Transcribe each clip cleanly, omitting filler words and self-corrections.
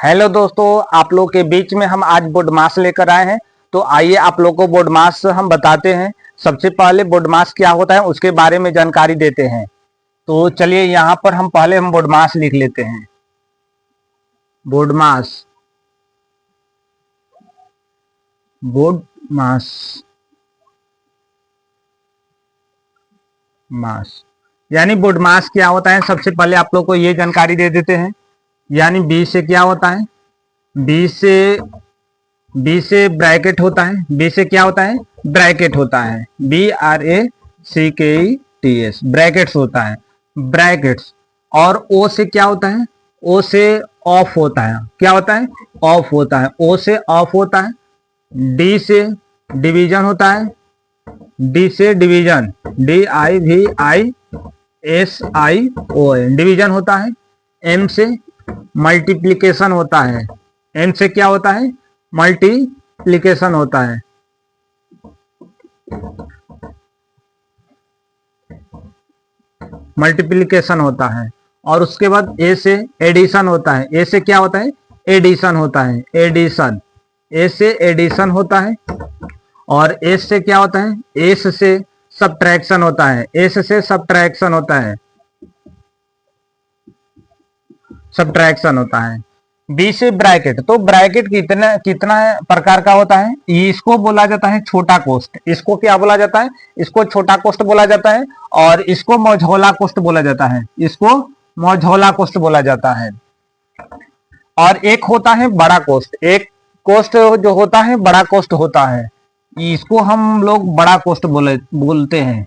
Hello दोस्तों, आप लोग के बीच में हम आज बोर्ड मास लेकर आए हैं। तो आइए आप लोग को बोर्ड मास हम बताते हैं। सबसे पहले बोर्ड मास क्या होता है उसके बारे में जानकारी देते हैं। तो चलिए यहाँ पर हम पहले बोर्ड मास लिख लेते हैं। बोर्ड मास, बोर्ड मास, मास यानी बोर्ड मास क्या होता है, सबसे पहले आप लोग को ये जानकारी दे देते हैं। यानी बी से क्या होता है, बी से ब्रैकेट होता है। बी से क्या होता है, ब्रैकेट होता है। BRACKETS, ब्रैकेट्स होता है, ब्रैकेट्स। और ओ से क्या होता है, ओ से ऑफ होता है। क्या होता है, ऑफ होता है। ओ से ऑफ होता है। डी से डिवीजन होता है। डी से डिवीजन, DIVISION, डिवीजन होता है। एम से मल्टीप्लिकेशन होता है। एम से क्या होता है, मल्टीप्लिकेशन होता है। मल्टीप्लिकेशन होता है। और उसके बाद ए से एडिशन होता है। ए से क्या होता है, एडिशन होता है, एडिशन। ए से एडिशन होता है। और एस से क्या होता है, एस से सब्ट्रैक्शन होता है। एस से सब्ट्रैक्शन होता है, सब्ट्रैक्शन होता है। बी से ब्रैकेट, तो ब्रैकेट कितना कितना प्रकार का होता है, इसको बोला जाता है छोटा कोष्ठ। इसको क्या बोला जाता है, इसको छोटा कोष्ठ बोला जाता है। और इसको मझौला कोष्ठ बोला जाता है। इसको मझौला कोष्ठ बोला जाता है। और एक होता है बड़ा कोष्ठ। एक कोष्ठ जो होता है बड़ा कोष्ठ होता है, इसको हम लोग बड़ा कोष्ठ बोलते हैं।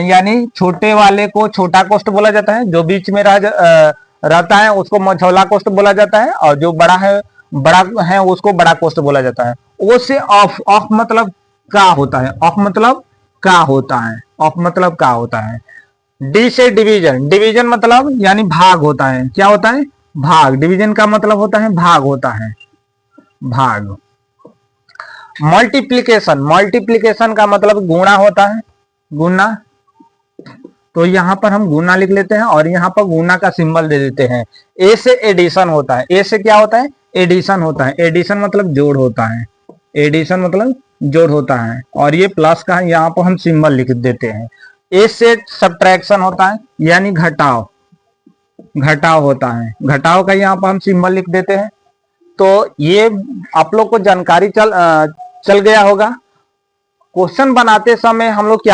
यानी छोटे वाले को छोटा कोष्ठ बोला जाता है। जो बीच में रहता है उसको मझौला कोष्ठ बोला जाता है। और जो बड़ा है उसको बड़ा कोष्ठ बोला जाता है। ओ से ऑफ, ऑफ मतलब का होता है, ऑफ मतलब का होता है, ऑफ मतलब का होता है। डी से डिवीजन, डिवीजन मतलब यानी भाग होता है। क्या होता है, भाग। डिवीजन का मतलब होता है भाग होता है, भाग। मल्टीप्लिकेशन, मल्टीप्लिकेशन का मतलब गुणा होता है, गुना। तो यहां पर हम गुना लिख लेते हैं और यहां पर गुना का सिंबल दे देते हैं। ए से एडिशन होता है। ए से क्या होता है, एडिशन होता है। एडिशन मतलब जोड़ होता है, एडिशन मतलब जोड़ होता है। और ये प्लस का यहाँ पर हम सिंबल लिख देते हैं। ए से सब्ट्रैक्शन होता है, यानी घटाव, घटाव होता है। घटाव का यहाँ पर हम सिंबल लिख देते हैं। तो ये आप लोग को जानकारी चल गया होगा। क्वेश्चन बनाते समय हम लोग क्या